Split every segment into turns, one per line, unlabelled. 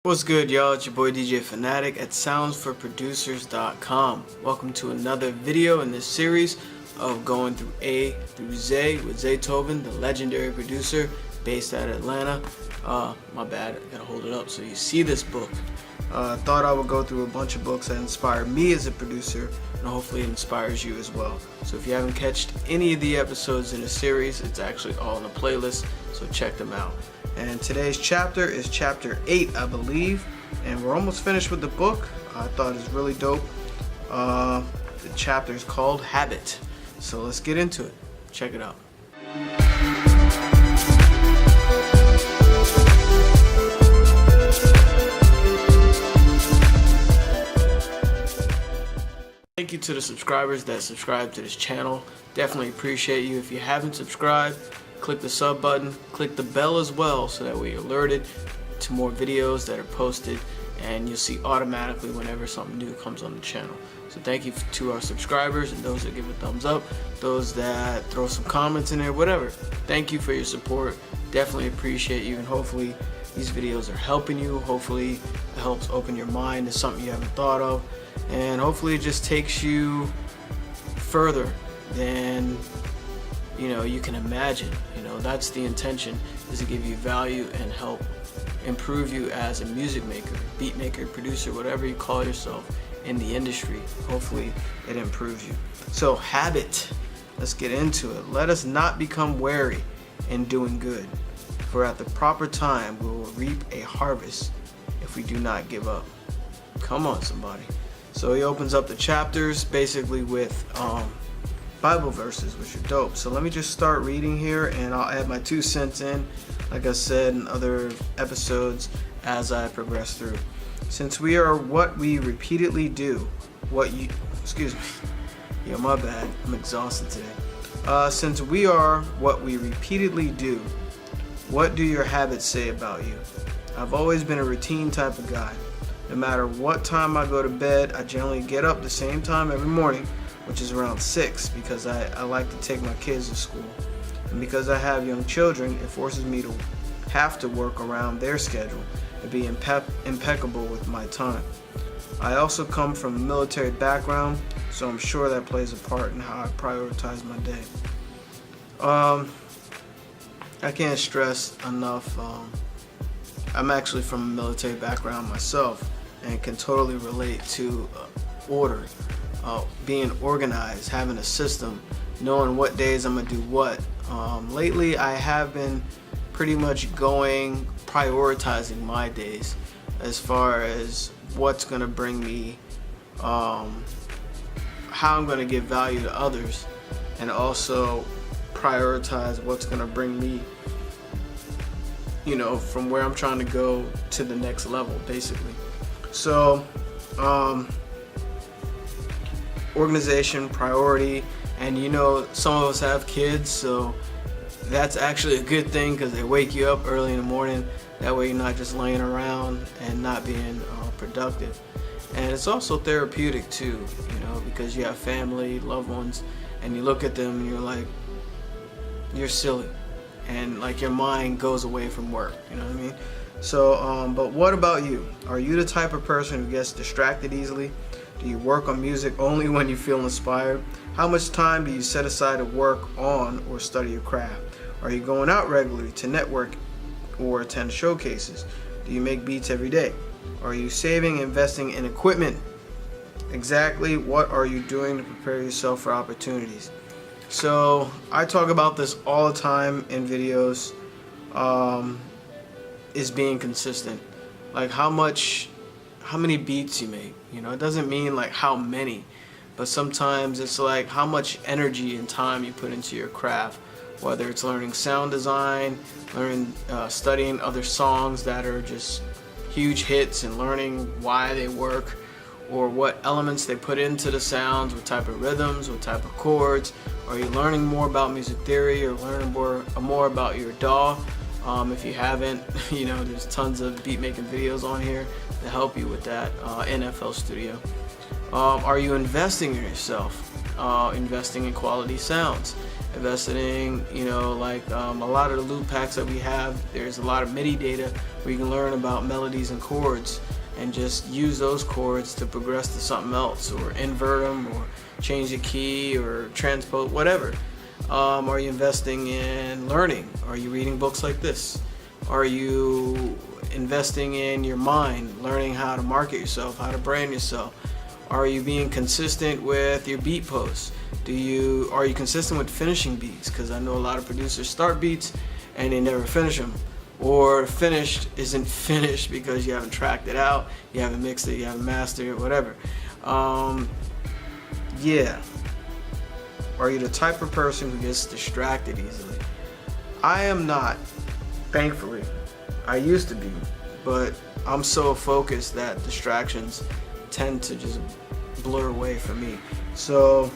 What's good, y'all? It's your boy DJ Fanatic at soundsforproducers.com. Welcome to another video in this series of going through A through Z with Zaytoven, the legendary producer based out of Atlanta. My bad, I gotta hold it up so you see this book. Thought I would go through a bunch of books that inspire me as a producer, and hopefully it inspires you as well. So if you haven't catched any of the episodes in the series, it's actually all in a playlist, so check them out. And today's chapter is chapter 8, I believe, and we're almost finished with the book. I thought it was really dope. The chapter is called Habit. So let's get into it. Check it out. Thank you to the subscribers that subscribe to this channel. Definitely appreciate you. If you haven't subscribed, click the sub button, click the bell as well so that we're alerted to more videos that are posted, and you'll see automatically whenever something new comes on the channel. So thank you to our subscribers and those that give a thumbs up, those that throw some comments in there, whatever. Thank you for your support. Definitely appreciate you, and hopefully these videos are helping you. Hopefully it helps open your mind to something you haven't thought of, and hopefully it just takes you further than you can imagine. That's the intention, is to give you value and help improve you as a music maker, beat maker, producer, whatever you call yourself in the industry. Hopefully it improves you. So habit, let's get into it. Let us not become wary in doing good, for at the proper time we will reap a harvest if we do not give up. Come on, somebody. So he opens up the chapters basically with Bible verses, which are dope. So let me just start reading here, and I'll add my 2 cents in, like I said in other episodes, as I progress through. Since we are what we repeatedly do, excuse me, yo, my bad, I'm exhausted today. Since we are what we repeatedly do, what do your habits say about you? I've always been a routine type of guy. No matter what time I go to bed, I generally get up the same time every morning, which is around 6, because I like to take my kids to school. And because I have young children, it forces me to have to work around their schedule and be impeccable with my time. I also come from a military background, so I'm sure that plays a part in how I prioritize my day. I can't stress enough, I'm actually from a military background myself, and can totally relate to order. Being organized, having a system, knowing what days I'm gonna do what. Lately I have been pretty much prioritizing my days as far as what's gonna bring me, how I'm gonna give value to others, and also prioritize what's gonna bring me, from where I'm trying to go to the next level, basically. So organization, priority, and some of us have kids, so that's actually a good thing, because they wake you up early in the morning. That way you're not just laying around and not being productive. And it's also therapeutic too, because you have family, loved ones, and you look at them and you're like, you're silly, and like your mind goes away from work, you know what I mean? So but what about you? Are you the type of person who gets distracted easily? Do you work on music only when you feel inspired? How much time do you set aside to work on or study your craft? Are you going out regularly to network or attend showcases? Do you make beats every day? Are you saving and investing in equipment? Exactly what are you doing to prepare yourself for opportunities? So I talk about this all the time in videos, is being consistent. Like how many beats you make. It doesn't mean like how many, but sometimes it's like how much energy and time you put into your craft, whether it's learning sound design, studying other songs that are just huge hits and learning why they work, or what elements they put into the sounds, what type of rhythms, what type of chords. Are you learning more about music theory, or learning more about your DAW? If you haven't, there's tons of beat making videos on here to help you with that in FL Studio. Are you investing in yourself? investing in quality sounds, investing, like a lot of the loop packs that we have. There's a lot of MIDI data where you can learn about melodies and chords and just use those chords to progress to something else, or invert them, or change the key, or transpose, whatever. Are you investing in learning? Are you reading books like this? Are you investing in your mind, learning how to market yourself, how to brand yourself? Are you being consistent with your beat posts? Are you consistent with finishing beats? Because I know a lot of producers start beats and they never finish them, or finished isn't finished because you haven't tracked it out, you haven't mixed it, you haven't mastered it, whatever. Yeah. Are you the type of person who gets distracted easily? I am not, thankfully. I used to be, but I'm so focused that distractions tend to just blur away from me. So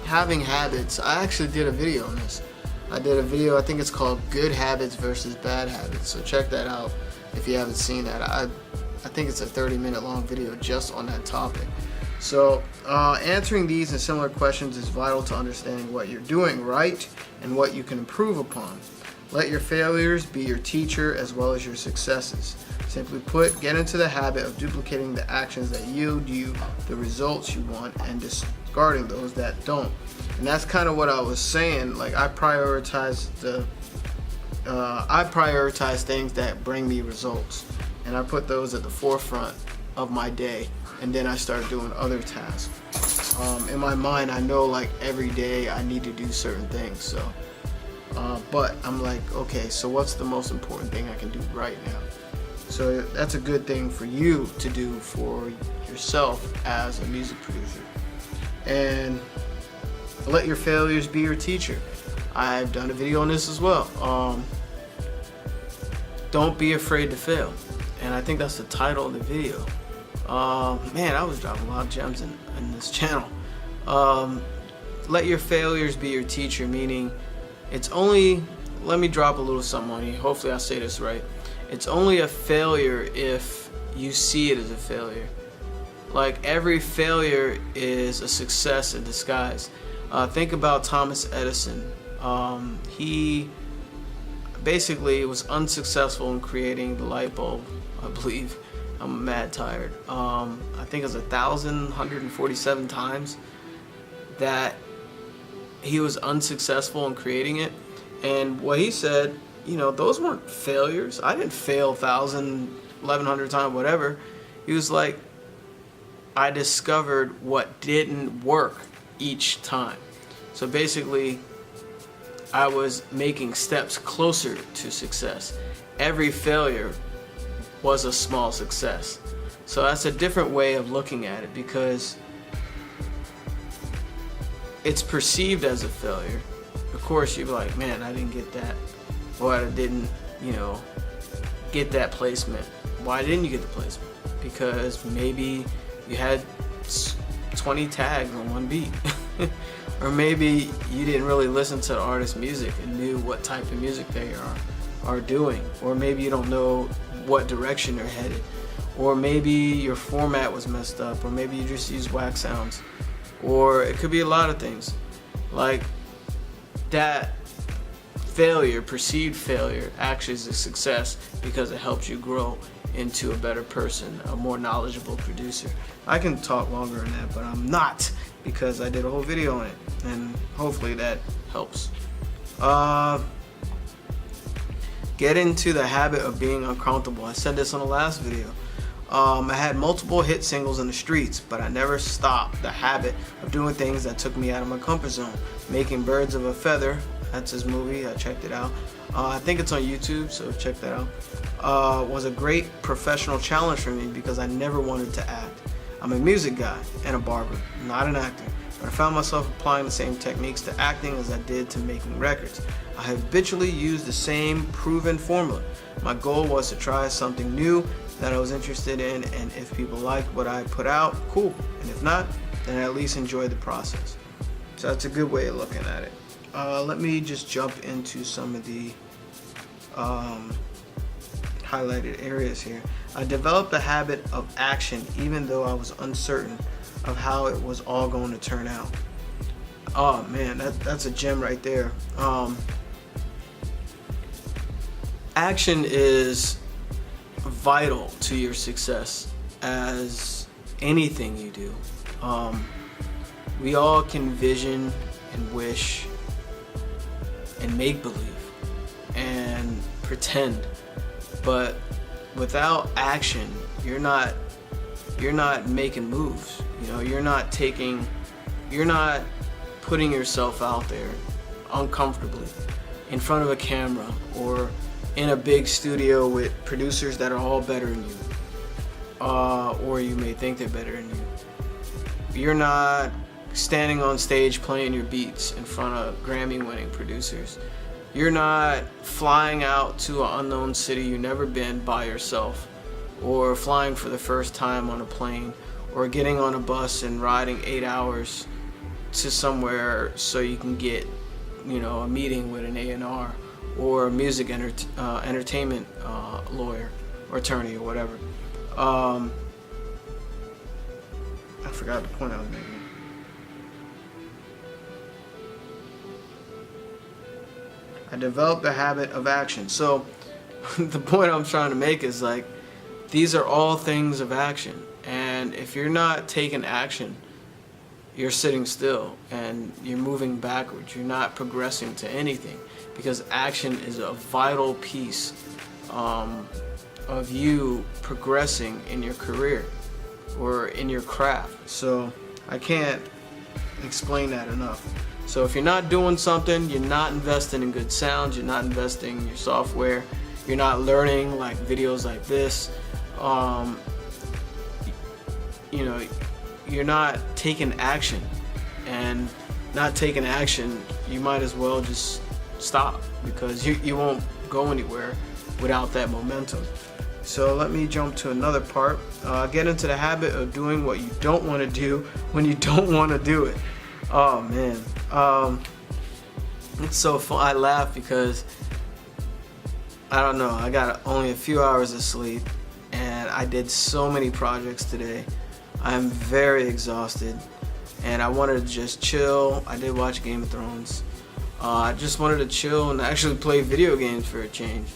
having habits, I actually did a video on this. I did a video, I think it's called Good Habits versus Bad Habits. So check that out if you haven't seen that. I think it's a 30-minute long video just on that topic. So answering these and similar questions is vital to understanding what you're doing right and what you can improve upon. Let your failures be your teacher as well as your successes. Simply put, get into the habit of duplicating the actions that yield you the results you want and discarding those that don't. And that's kind of what I was saying. Like, I prioritize things that bring me results, and I put those at the forefront of my day, and then I start doing other tasks. In my mind, I know like every day I need to do certain things. So, but I'm like, okay, so what's the most important thing I can do right now? So that's a good thing for you to do for yourself as a music producer. And let your failures be your teacher. I've done a video on this as well. Don't be afraid to fail. And I think that's the title of the video. Man, I was dropping a lot of gems in this channel. Let your failures be your teacher, meaning it's only, let me drop a little something on you. Hopefully I say this right. It's only a failure if you see it as a failure. Like, every failure is a success in disguise. Think about Thomas Edison. He basically was unsuccessful in creating the light bulb, I believe. I'm mad tired. I think it was 1,147 times that he was unsuccessful in creating it. And what he said, those weren't failures. I didn't fail 1,000, 1,100 times, whatever. He was like, I discovered what didn't work each time. So basically, I was making steps closer to success. Every failure was a small success. So that's a different way of looking at it, because it's perceived as a failure. Of course, you're like, man, I didn't get that, or I didn't, get that placement. Why didn't you get the placement? Because maybe you had 20 tags on one beat. Or maybe you didn't really listen to the artist's music and knew what type of music they are doing. Or maybe you don't know what direction they're headed. Or maybe your format was messed up. Or maybe you just use whack sounds. Or it could be a lot of things. Like, that failure, perceived failure, actually is a success because it helps you grow into a better person, a more knowledgeable producer. I can talk longer than that, but I'm not, because I did a whole video on it, and hopefully that helps. Get into the habit of being uncomfortable. I said this on the last video. I had multiple hit singles in the streets, but I never stopped the habit of doing things that took me out of my comfort zone. Making Birds of a Feather, that's his movie, I checked it out. I think it's on YouTube, so check that out. Was a great professional challenge for me because I never wanted to act. I'm a music guy and a barber, not an actor, but I found myself applying the same techniques to acting as I did to making records. I habitually used the same proven formula. My goal was to try something new that I was interested in, and if people liked what I put out, cool. And if not, then at least enjoy the process. So that's a good way of looking at it. Let me just jump into some of the highlighted areas here. I developed a habit of action even though I was uncertain of how it was all going to turn out. Oh man, that's a gem right there. Action is vital to your success as anything you do. We all can vision and wish and make believe and pretend, but without action, you're not making moves. You know, you're not putting yourself out there uncomfortably in front of a camera or in a big studio with producers that are all better than you, or you may think they're better than you. You're not standing on stage playing your beats in front of Grammy-winning producers. You're not flying out to an unknown city you've never been by yourself, or flying for the first time on a plane, or getting on a bus and riding 8 hours to somewhere so you can get, you know, a meeting with an A&R or a music entertainment lawyer or attorney or whatever. I forgot the point I was making. I developed a habit of action. So the point I'm trying to make is, like, these are all things of action, and if you're not taking action, you're sitting still and you're moving backwards. You're not progressing to anything, because action is a vital piece of you progressing in your career or in your craft. So I can't explain that enough. So if you're not doing something, you're not investing in good sounds, you're not investing in your software, you're not learning like videos like this, you know, you're not taking action. And not taking action, you might as well just stop, because you won't go anywhere without that momentum. So let me jump to another part. Get into the habit of doing what you don't want to do when you don't want to do it. Oh man, it's so fun. I laugh because I don't know, I got only a few hours of sleep and I did so many projects today. I'm very exhausted and I wanted to just chill. I did watch Game of Thrones. I just wanted to chill and actually play video games for a change.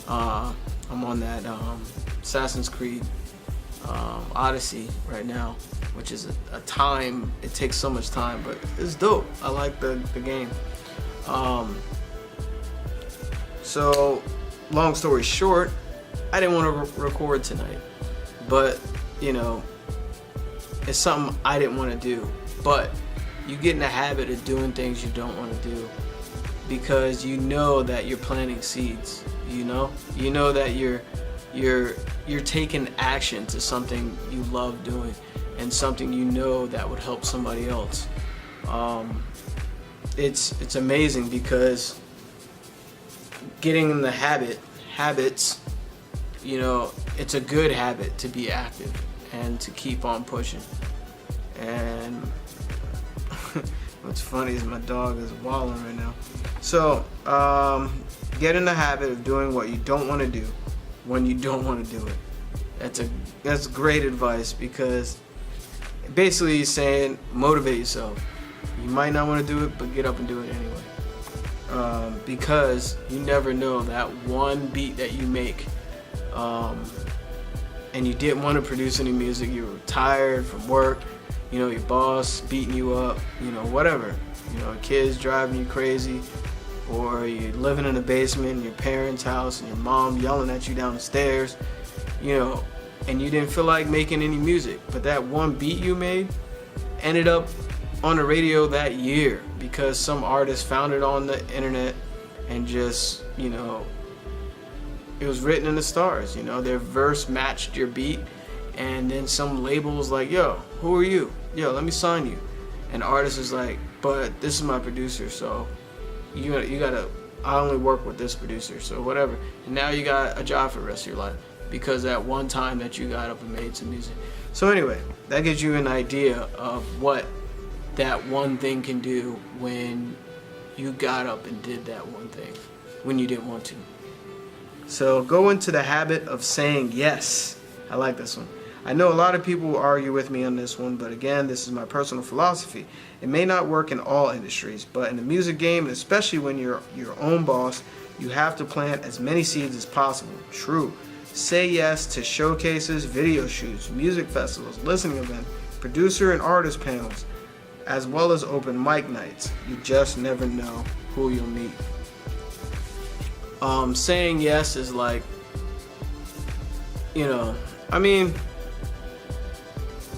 I'm on that Assassin's Creed Odyssey right now, which is a time, it takes so much time, but it's dope. I like the game. So long story short, I didn't want to record tonight, but you know, it's something I didn't want to do. But you get in the habit of doing things you don't want to do because you know that you're planting seeds. You know that you're taking action to something you love doing and something you know that would help somebody else. It's amazing because getting in the habits, you know, it's a good habit to be active and to keep on pushing. And what's funny is my dog is wallowing right now. So get in the habit of doing what you don't want to do when you don't want to do it. That's great advice, because basically he's saying motivate yourself. You might not want to do it, but get up and do it anyway. Because you never know, that one beat that you make and you didn't want to produce any music, you were tired from work, you know, your boss beating you up, you know, whatever, you know, kids driving you crazy, or you're living in a basement in your parents' house and your mom yelling at you down the stairs, you know, and you didn't feel like making any music, but that one beat you made ended up on the radio that year because some artist found it on the internet and just, you know, it was written in the stars, you know, their verse matched your beat, and then some label was like, yo, who are you? Yo, let me sign you. And the artist is like, but this is my producer, so you gotta, I only work with this producer, so whatever. And now you got a job for the rest of your life because that one time that you got up and made some music. So anyway, that gives you an idea of what that one thing can do when you got up and did that one thing when you didn't want to. So go into the habit of saying yes. I like this one. I know a lot of people will argue with me on this one, but again, this is my personal philosophy. It may not work in all industries, but in the music game, and especially when you're your own boss, you have to plant as many seeds as possible. True. Say yes to showcases, video shoots, music festivals, listening events, producer and artist panels, as well as open mic nights. You just never know who you'll meet. Saying yes is like,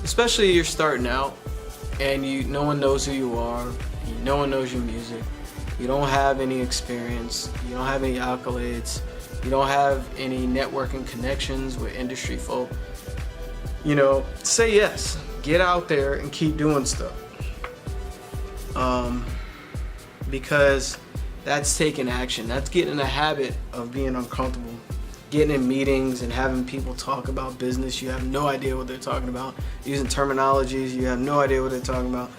especially you're starting out and no one knows who you are, no one knows your music, you don't have any experience, you don't have any accolades, you don't have any networking connections with industry folk. Say yes, get out there and keep doing stuff. Because that's taking action. That's getting in the habit of being uncomfortable, getting in meetings and having people talk about business. You have no idea what they're talking about, using terminologies you have no idea what they're talking about.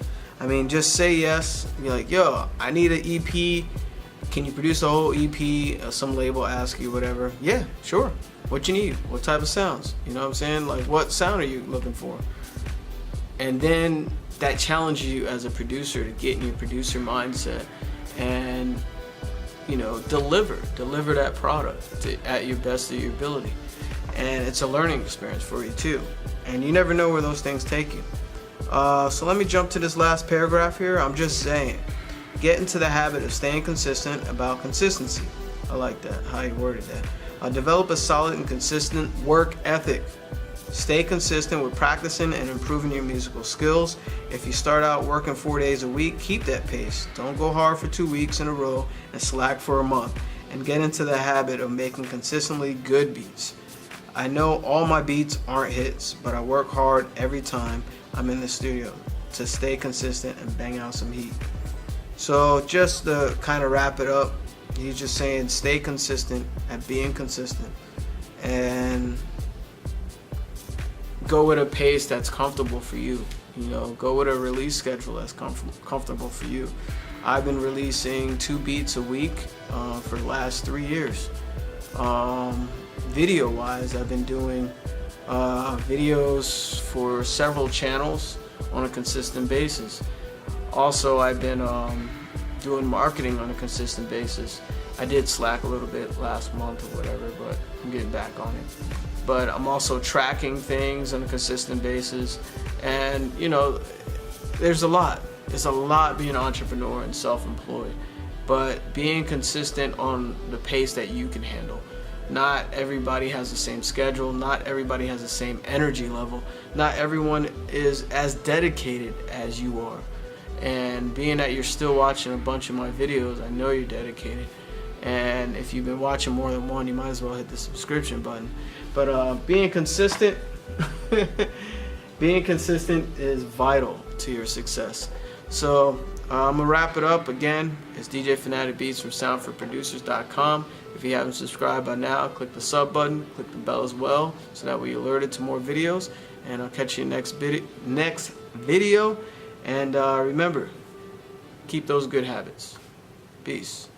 Just say yes. Be like, yo, I need an EP. Can you produce a whole EP? Some label asks you whatever. Yeah, sure. What you need? What type of sounds? You know what I'm saying? Like, what sound are you looking for? And then that challenges you as a producer to get in your producer mindset and deliver that product at your best of your ability. And it's a learning experience for you too, and you never know where those things take you. So let me jump to this last paragraph here. I'm just saying, get into the habit of staying consistent about consistency. I like that, how you worded that. Develop a solid and consistent work ethic. Stay consistent with practicing and improving your musical skills. If you start out working 4 days a week, keep that pace. Don't go hard for 2 weeks in a row and slack for a month. And get into the habit of making consistently good beats. I know all my beats aren't hits, but I work hard every time I'm in the studio to stay consistent and bang out some heat. So just to kind of wrap it up, he's just saying stay consistent at being consistent and go with a pace that's comfortable for you. Go with a release schedule that's comfortable for you. I've been releasing 2 beats a week for the last 3 years. Video wise, I've been doing videos for several channels on a consistent basis. Also, I've been doing marketing on a consistent basis. I did slack a little bit last month or whatever, but I'm getting back on it. But I'm also tracking things on a consistent basis. And, there's a lot. It's a lot being an entrepreneur and self-employed. But being consistent on the pace that you can handle. Not everybody has the same schedule. Not everybody has the same energy level. Not everyone is as dedicated as you are. And being that you're still watching a bunch of my videos, I know you're dedicated. And if you've been watching more than one, you might as well hit the subscription button. But being consistent, is vital to your success. So I'm gonna wrap it up again. It's DJ Fanatic Beats from SoundForProducers.com. If you haven't subscribed by now, click the sub button, click the bell as well, so that way you're alerted to more videos. And I'll catch you next video. And remember, keep those good habits. Peace.